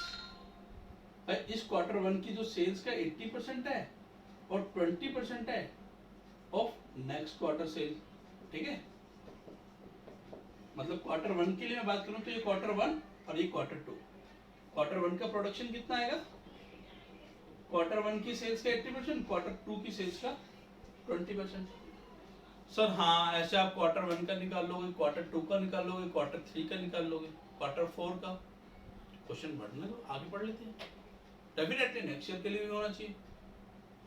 S1: इस क्वार्टर 1 की जो सेल्स का 80% है और 20% है ऑफ नेक्स्ट क्वार्टर सेल, ठीक है। मतलब क्वार्टर 1 के लिए मैं बात करूं तो ये क्वार्टर 1 और ये क्वार्टर 2। क्वार्टर 1 का प्रोडक्शन कितना आएगा, क्वार्टर 1 की सेल्स का 80%, क्वार्टर 2 की सेल्स का 20%। सर हाँ, ऐसे आप क्वार्टर 1 का निकाल लोगे, क्वार्टर 2 का निकाल लोगे, क्वार्टर 3 का निकाल लोगे, क्वार्टर 4 का। क्वेश्चन बढ़ने दो, आगे पढ़ लेते हैं। डेफिनेटली नेक्स्ट ईयर के लिए भी होना चाहिए।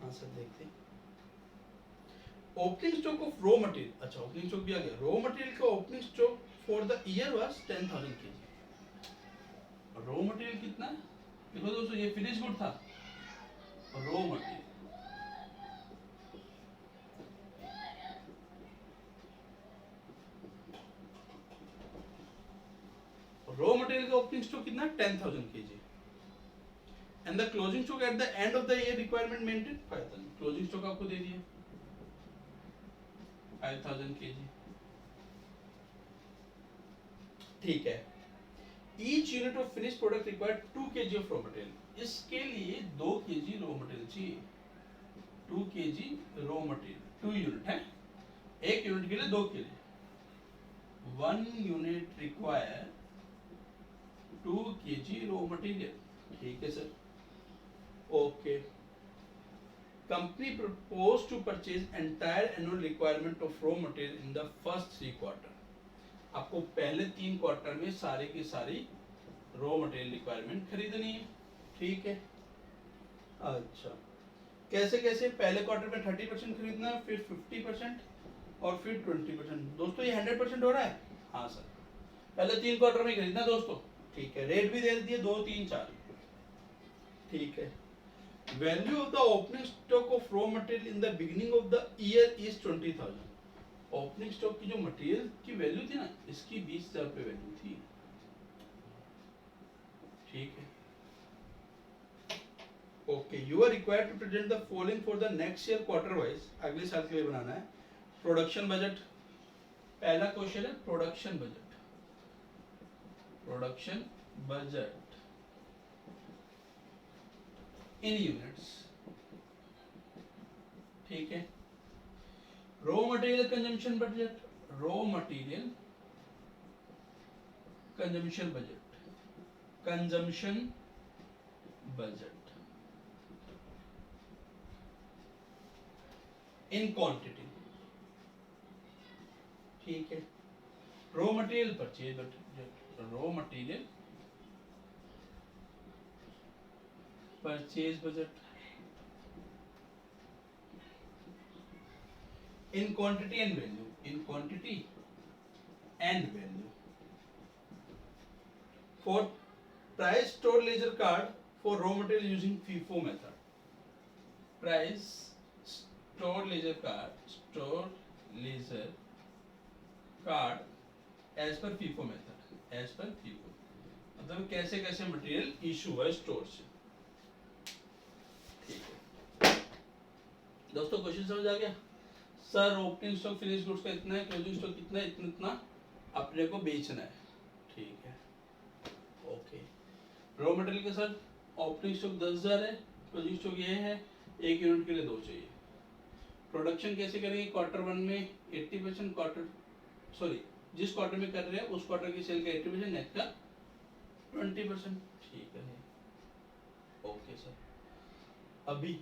S1: हाँ सर, देखते हैं। Opening stock of raw material, अच्छा ओपनिंग स्टॉक भी आ गया। रॉ मटेरियल का opening stock for the year was 10,000 KG. Raw material कितना है? देखो दोस्तों, ये फिनिश गुड था, रॉ मटेरियल रॉ मटेरियल का ओपनिंग स्टॉक कितना है? 10,000 KG. And the closing stock at the end of the year requirement maintain 5,000। Closing stock आपको दे दिया 5,000 केजी। ठीक है। Each unit of finish product required 2 KG of raw material. इसके लिए 2 KG raw material चाहिए। 2 KG raw material, 2 unit है, एक unit के लिए 2 KG. 1 unit require 2 KG raw material. ठीक है sir, okay. Company proposed to purchase entire annual requirement of raw material in the first 3 quarter। आपको पहले 3 क्वार्टर में सारी की सारी रॉ मटेरियल रिक्वायरमेंट खरीदनी है। ठीक है, अच्छा कैसे कैसे? पहले क्वार्टर में 30% खरीदना है, फिर 50% और फिर 20%। दोस्तों ये 100% हो रहा है? हाँ सर, पहले 3 क्वार्टर में खरीदना दोस्तों। ठीक है, रेट भी दे दिए 2, 3, 4। ठीक है। Value of the opening stock of raw material in the beginning of the year is 20,000। Opening stock की जो मटेरियल की वैल्यू थी ना, इसकी 20,000 रुपये वैल्यू थी। ठीक है, okay. You are required to present the following for the next year quarter wise. अगले साल के लिए बनाना है प्रोडक्शन बजट। पहला क्वेश्चन है production budget. Production budget in units. ठीक है। Raw material consumption budget, raw material consumption budget, consumption budget in quantity. ठीक है। Raw material purchase budget, raw material purchase budget in quantity and value, in quantity and value for price store ledger card for raw material using FIFO method। price store ledger card as per FIFO method, as per FIFO मतलब कैसे कैसे material issue हुआ store से। ठीक है दोस्तों, question समझ आ गया? Sir opening stock finish goods का इतना है, क्लोजिंग स्टॉक कितना है, इतना इतना अपने को बेचना है। ठीक है, ओके। रॉ मटेरियल के सर ओपनिंग स्टॉक 10,000 है, क्लोजिंग स्टॉक ये है, एक यूनिट के लिए 2 चाहिए। प्रोडक्शन कैसे करेंगे? क्वार्टर 1 में 80%, क्वार्टर सॉरी जिस क्वार्टर में कर रहे हैं उस क्वार्टर की सेल का 80%, नेट का 20%। ठीक है, ओके सर। अभी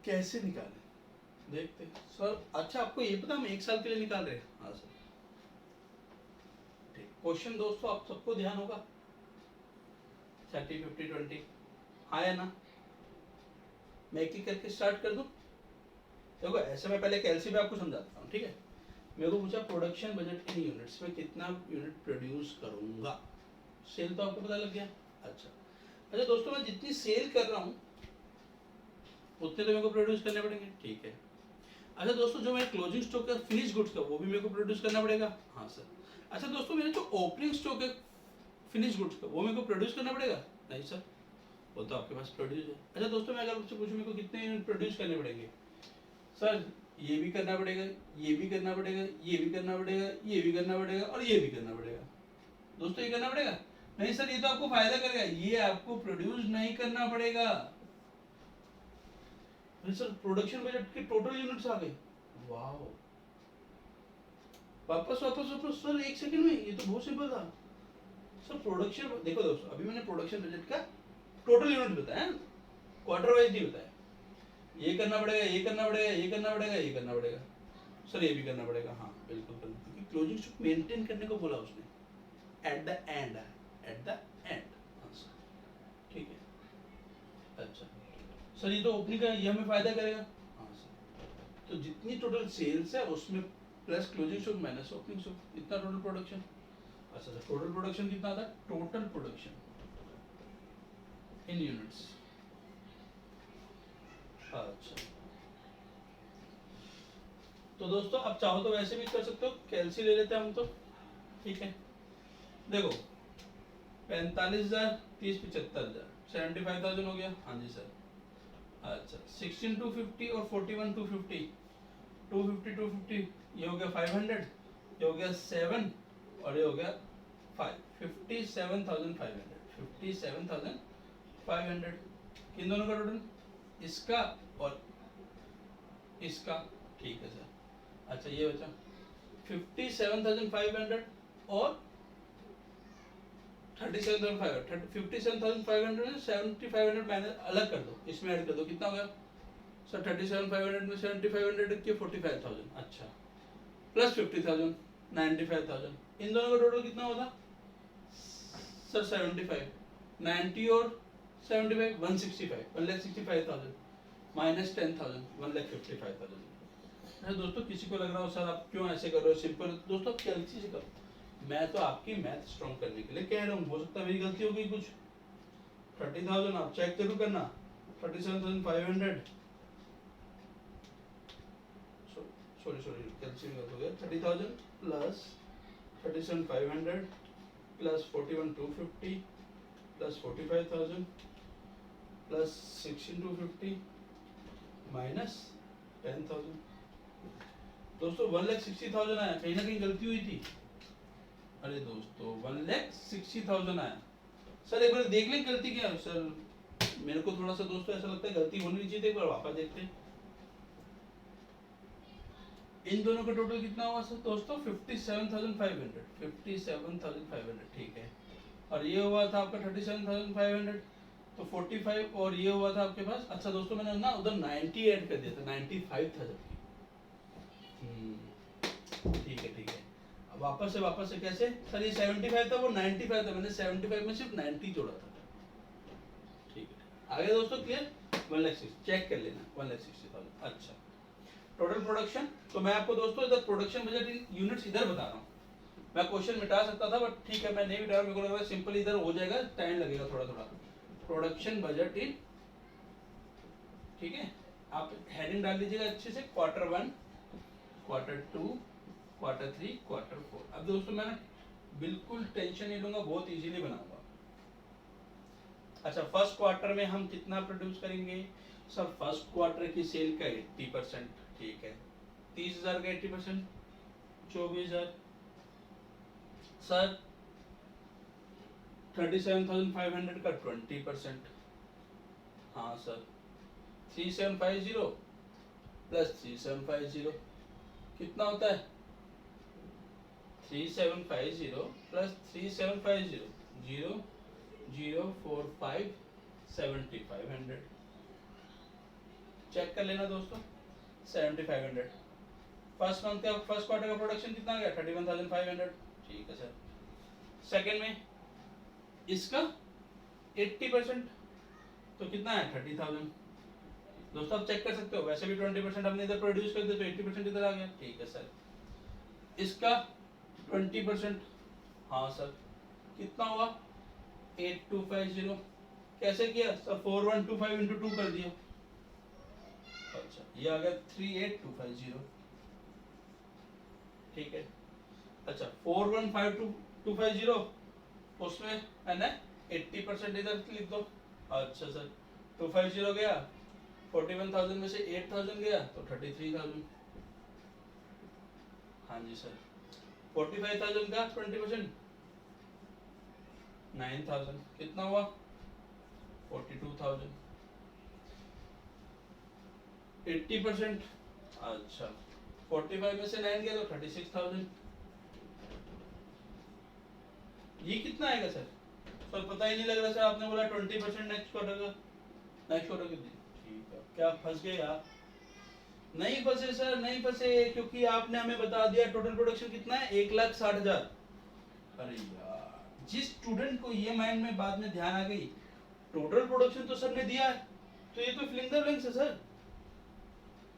S1: कैसे निकालें देखते हैं सर। अच्छा आपको ये पता हम 1 साल के लिए निकाल रहे हैं? हाँ सर, ठीक। क्वेश्चन दोस्तों आप सबको ध्यान होगा 30, 50, 20 हाँ या ना? मैं एक एक करके स्टार्ट कर दूं? देखो ऐसे मैं पहले कैलसी पे आपको समझाता हूँ। ठीक है, मेरे को पूछा प्रोडक्शन बजट इन यूनिट्स में कितना यूनिट प्रोड्यूस करूंगा। सेल तो आपको पता लग गया। अच्छा दोस्तों, मैं जितनी सेल कर रहा हूँ उतने तो मेरे को प्रोड्यूस करने पड़ेंगे। ठीक है। अच्छा दोस्तों, जो मेरा क्लोजिंग स्टॉक है फिनिश गुड्स का वो भी मेरे को प्रोड्यूस करना पड़ेगा। हाँ सर। अच्छा दोस्तों, मेरे जो ओपनिंग स्टॉक है फिनिश गुड्स का वो मेरे को प्रोड्यूस करना पड़ेगा? नहीं सर, वो तो आपके पास प्रोड्यूस है। अच्छा दोस्तों, मैं अगर मुझसे पूछूं मेरे को कितने यूनिट प्रोड्यूस करने पड़ेंगे, सर ये भी करना पड़ेगा, ये भी करना पड़ेगा, ये भी करना पड़ेगा, ये भी करना पड़ेगा और ये भी करना पड़ेगा। दोस्तों ये करना पड़ेगा? नहीं सर, ये तो आपको फायदा करेगा, ये आपको प्रोड्यूस नहीं करना पड़ेगा। सर प्रोडक्शन बजट के टोटल यूनिट्स आ गए। वाह, वापस वापस वापस सर 1 सेकंड में, ये तो बहुत सिंपल था सर। प्रोडक्शन देखो दोस्तों, अभी मैंने प्रोडक्शन बजट का टोटल यूनिट बताया, क्वार्टर वाइज नहीं बताया। ये करना पड़ेगा, ये करना पड़ेगा, ये करना पड़ेगा, ये करना पड़ेगा सर, ये भी करना पड़ेगा। हाँ बिल्कुल करना, क्योंकि क्लोजिंग स्टॉक मेंटेन करने को बोला उसने at the end, at the end. हाँ सर ठीक है। अच्छा सर ये तो ओपनिंग का, ये हमें फायदा करेगा। हाँ सर, तो जितनी टोटल सेल्स है उसमें plus closing stock minus opening stock, इतना टोटल प्रोडक्शन। अच्छा सर टोटल प्रोडक्शन कितना आता है, टोटल प्रोडक्शन इन यूनिट्स। अच्छा तो दोस्तों अब चाहो तो वैसे भी कर सकते हो, कैलसी ले लेते हैं हम तो, ठीक है। देखो 45,000 30 75,000 75,000 हो गया। हाँ जी सर। अच्छा 16 250 और 41 250, 250 250 ये हो गया 500, ये हो गया 7 और ये हो गया 5, 57,500, 57,500 किन दोनों का टोटल, इसका और इसका, ठीक है सर। अच्छा ये बचा 57,500 और 37,500, 57,500 में 7,500 माइनस अलग कर दो, इसमें ऐड कर दो, कितना हो गया सर 37,500 में 7,500 की 45,000। अच्छा प्लस 50,000 95,000, इन दोनों का टोटल कितना होता सर 75, 90 और 75 165, 1,65,000 माइनस 10,000 1,55,000। अरे दोस्तों किसी को लग रहा हो सर आप क्यों ऐसे कर रहे हो, सिंपल दोस्तों कैलसी से करो, मैं तो आपकी मैथ स्ट्रॉन्ग करने के लिए कह रहा हूँ, हो सकता है मेरी गलती हो गई कुछ। 30,000 आप चेक जरूर करना, 37,500 सॉरी कैलसी में गलत हो गया, 30,000 plus 37,500 plus 41,250 plus 45,000 plus 16,250 minus 10,000। दोस्तों 1,60,000 आया, कहीं ना कहीं गलती हुई थी। अरे दोस्तों 1,60,000 आया, सर एक बार देख लें गलती क्या है सर, मेरे को थोड़ा सा दोस्तों ऐसा लगता है गलती होनी नहीं चाहिए, एक बार वापस देखते हैं। इन दोनों का टोटल कितना हुआ सर दोस्तों 57,500, 57,500 ठीक है। और ये हुआ था आपका 37,500, तो 45 और ये हुआ था आपके पास। अच्छा दोस्तों मैंने ना उधर 90 ऐड कर दिया था, 95 था जबकि। ठीक है ठीक है। अब वापस से कैसे सर, ये 75 था वो 95 था, मैंने 75 में सिर्फ 90 जोड़ा था। ठीक है आगे दोस्तों क्लियर, 1,60,000 चेक कर लेना, 1,60,000। अच्छा टोटल प्रोडक्शन, तो मैं आपको दोस्तों इधर प्रोडक्शन बजट इन यूनिट्स इधर बता रहा हूँ। मैं क्वेश्चन मिटा सकता था बट ठीक है मैं नहीं मिटा रहा, मेरे को लग रहा है सिंपल इधर हो जाएगा, टाइम लगेगा थोड़ा थोड़ा। प्रोडक्शन बजट इन, ठीक है आप हेडिंग डाल दीजिएगा अच्छे से, Q1 Q2 Q3 Q4। अब दोस्तों मैं बिल्कुल टेंशन नहीं लूंगा, बहुत इजीली बनाऊंगा। अच्छा फर्स्ट क्वार्टर में हम कितना प्रोड्यूस करेंगे सर, फर्स्ट क्वार्टर की सेल का 80%, ठीक है 30,000 का 80% 24,000 सर, 37,500 का 20%, हाँ सर 3750 प्लस 3750 कितना होता है, 3750 प्लस 3750 0 0 4 5 7,500, चेक कर लेना दोस्तों 7,500। फर्स्ट मंथ का फर्स्ट क्वार्टर का प्रोडक्शन कितना आ गया 31,500, ठीक है सर। सेकेंड में इसका 80%, तो कितना है 30,000। दोस्तों आप चेक कर सकते हो, वैसे भी 20% हमने इधर प्रोड्यूस कर दिया तो 80% इधर आ गया, ठीक है सर। इसका 20%, हाँ सर कितना हुआ 8250, कैसे किया सर 4125 इंटू 2 कर दिया। अच्छा ये आ गया 38,250, ठीक है। अच्छा 415250 उसमें है ना 80% इधर लिख दो। अच्छा सर 250 गया, 41,000 में से 8,000 गया तो 33,000। हाँ जी सर 45,000 का 20% 9,000 कितना हुआ 42,000। 80%, अच्छा 45 में से 9 गया तो 36,000। ये कितना आएगा सर, सर पता ही नहीं लग रहा सर, आपने बोला 20% नेक्स्ट क्वार्टर का, नेक्स्ट क्वार्टर कितनी ठीक है, क्या फंस गए यार? नहीं फंसे सर, नहीं फंसे, क्योंकि आपने हमें बता दिया टोटल प्रोडक्शन कितना है, 1,60,000। अरे यार, जिस स्टूडेंट को ये माइंड में बाद में ध्यान आ गई, टोटल प्रोडक्शन तो सर ने दिया है, तो ये तो फिलिंग द ब्लैंक्स है सर।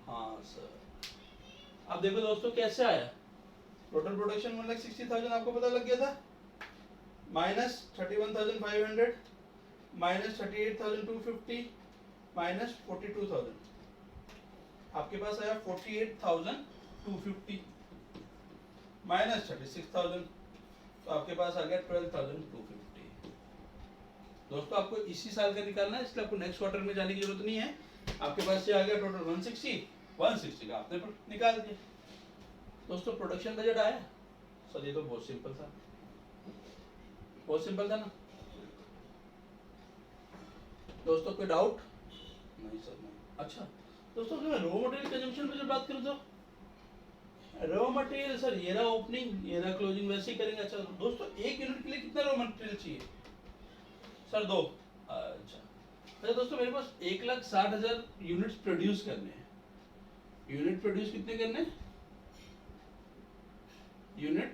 S1: हाँ सर, अब देखो दोस्तों कैसे आया। टोटल प्रोडक्शन 1,60,000 आपको पता लग गया था, माइनस 31,500 माइनस 38,250 माइनस 42,000, आपके पास आया 48,250 माइनस 36,000, तो आपके पास आ गया 12,250। दोस्तों आपको इसी साल का निकालना है, इसलिए आपको नेक्स्ट क्वार्टर में जाने की जरूरत नहीं है। आपके पास ये आ गया टोटल 160 का आपने निकाल दिया। दोस्तों प्रोडक्शन बजट आया सर, ये तो बहुत सिंपल था, बहुत सिंपल था ना दोस्तों, कोई डाउट? नहीं सर नहीं। अच्छा दोस्तों, अगर मैं रॉ मटेरियल कंजम्पशन में जब बात करूँ तो रॉ मटेरियल सर, ये रहा ओपनिंग, ये रहा क्लोजिंग, वैसे ही करेंगे। अच्छा दोस्तों, एक यूनिट के लिए कितना रॉ मटेरियल चाहिए सर? 2। अच्छा दोस्तों, मेरे पास 1,60,000 यूनिट्स प्रोड्यूस करने हैं। यूनिट प्रोड्यूस कितने करने हैं? Unit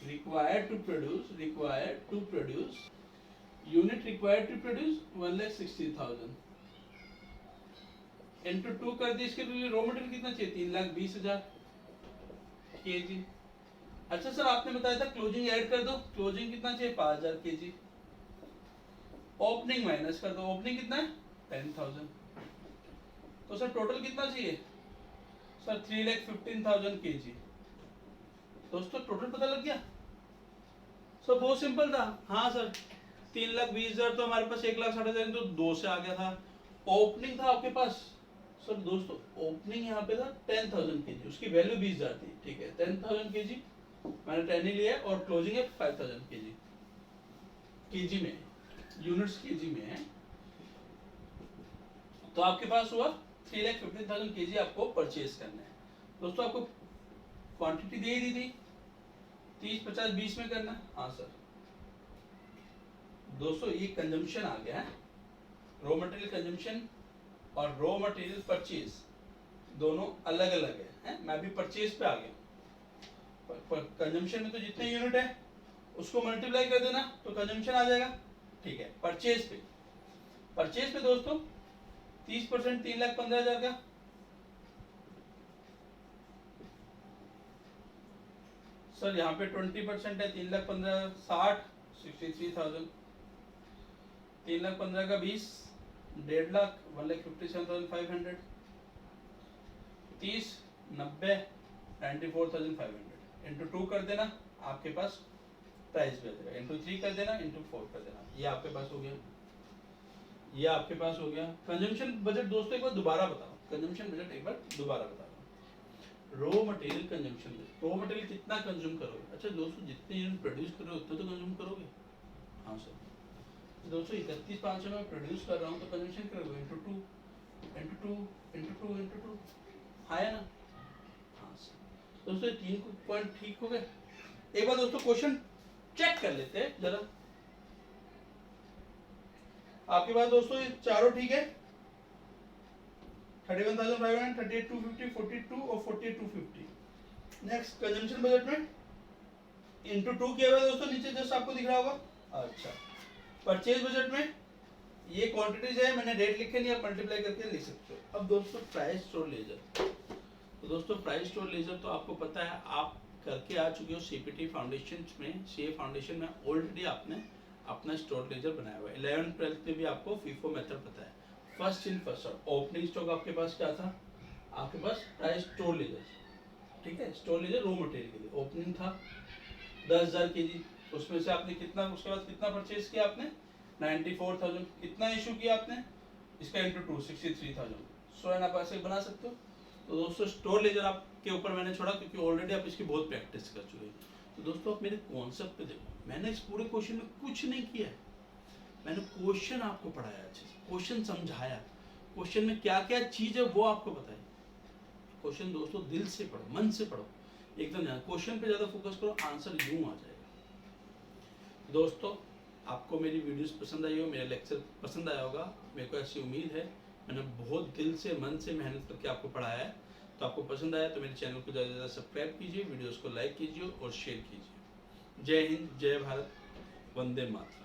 S1: required to produce unit required to produce 1,60,000 into 2 कर दी। इसके लिए रॉ मटेरियल कितना चाहिए? 3,20,000 kg। अच्छा सर, आपने बताया था क्लोजिंग ऐड कर दो, क्लोजिंग कितना चाहिए? 5,000 kg। ओपनिंग माइनस कर दो, ओपनिंग कितना है? 10,000। तो सर टोटल कितना चाहिए सर? 3,15,000 kg। दोस्तों टोटल पता लग गया सर, बहुत सिंपल था। हाँ सर, 3,20,000 तो हमारे पास 1,60,000 तो 2 से आ गया था। ओपनिंग था आपके पास सर, दोस्तों ओपनिंग यहाँ पे था 10,000 kg, उसकी वैल्यू 20,000 थी, ठीक है, 10,000 kg मैंने 10 ही लिया, और क्लोजिंग है 5,000 kg, kg में, यूनिट्स kg में है। तो आपके पास हुआ 3,15,000 kg आपको परचेज करना है। दोस्तों आपको क्वांटिटी दे ही दी थी, 30, 50, 20 में करना। हाँ सर। दोस्तों ये कंजम्पशन आ गया है, रॉ मटेरियल कंजम्पशन और रॉ मटेरियल परचेज दोनों अलग अलग है, मैं भी परचेज पे आ गया। कंजम्पशन में तो जितने यूनिट है उसको मल्टीप्लाई कर देना तो कंजम्पशन आ जाएगा, ठीक है। परचेज पे दोस्तों 30% 3,15,000 का, सर यहाँ पे 20% है, 3,15,000 60 63,000, 3,15,000 का 20 1,50,000 1,57,500, 30 90 94,500 इंटू 2 कर देना, आपके पास प्राइस भी आ जाएगा, इंटू 3 कर देना, इंटू 4 कर देना, ये आपके पास हो गया, ये आपके पास हो गया। कंजम्पशन बजट दोस्तों एक बार दोबारा बताओ, कंजम्पशन बजट एक बार दोबारा बताओ। Raw material consumption, raw material कितना कंज्यूम करोगे? अच्छा दोस्तों, जितने यूनिट प्रोड्यूस करोगे उतना तो कंज्यूम करोगे। हाँ सर। दोस्तों 31,500 में प्रोड्यूस कर रहा हूँ तो कंजम्पशन करोगे इंटू 2 इंटू 2 इंटू 2 इंटू 2, हाँ है ना? हाँ सर। दोस्तों 3 पॉइंट ठीक हो गए। एक बार दोस्तों क्वेश्चन चेक कर लेते हैं जरा, आपके पास दोस्तों ये चारों ठीक है, 31,500, 38,250, 42 और 48,250। नेक्स्ट कंजम्पशन बजट में इंटू 2 किया हुआ है दोस्तों, नीचे जस्ट आपको दिख रहा होगा। अच्छा, परचेज बजट में ये क्वांटिटीज है, मैंने रेट लिखे नहीं, आप मल्टीप्लाई करके लिख सकते हो। अब दोस्तों प्राइस स्टोर लेजर, तो दोस्तों प्राइस स्टोर लेजर तो आपको पता है, आप करके आ चुके हो सीपीटी फाउंडेशन में, सीए फाउंडेशन में ऑलरेडी आपने अपना स्टोर लेजर बनाया हुआ है। 11th 12th में भी आपको फीफो मेथड पता है, first in first out. Opening stock आपके पास क्या था? आपके पास प्राइस स्टोर लेजर, ठीक है, स्टोर लेजर रॉ मटेरियल के लिए ओपनिंग था 10,000 kg, उसमें से आपने कितना, उसके बाद कितना परचेज किया आपने? 94,000। कितना इशू किया आपने? इसका इंटू 2 63,000। सो एंड आप ऐसे बना सकते हो। तो दोस्तों स्टोर लेजर आपके ऊपर मैंने छोड़ा क्योंकि ऑलरेडी आप इसकी बहुत प्रैक्टिस कर चुके हैं। तो दोस्तों आप मेरे कॉन्सेप्ट पे देखो, मैंने इस पूरे क्वेश्चन में कुछ नहीं किया है, मैंने क्वेश्चन आपको पढ़ाया अच्छे से, क्वेश्चन समझाया, क्वेश्चन में क्या क्या चीज है वो आपको बताई। क्वेश्चन दोस्तों दिल से पढ़ो, मन से पढ़ो, एकदम क्वेश्चन पे ज्यादा फोकस करो, आंसर यूं आ जाएगा। दोस्तों आपको मेरी वीडियोस पसंद आई हो, मेरा लेक्चर पसंद आया होगा, मेरे को ऐसी उम्मीद है मैंने बहुत दिल से मन से मेहनत करके आपको पढ़ाया है। तो आपको पसंद आया तो मेरे चैनल को ज़्यादा से ज़्यादा सब्सक्राइब कीजिए, वीडियोस को लाइक कीजिए और शेयर कीजिए। जय हिंद, जय भारत, वंदे मातरम।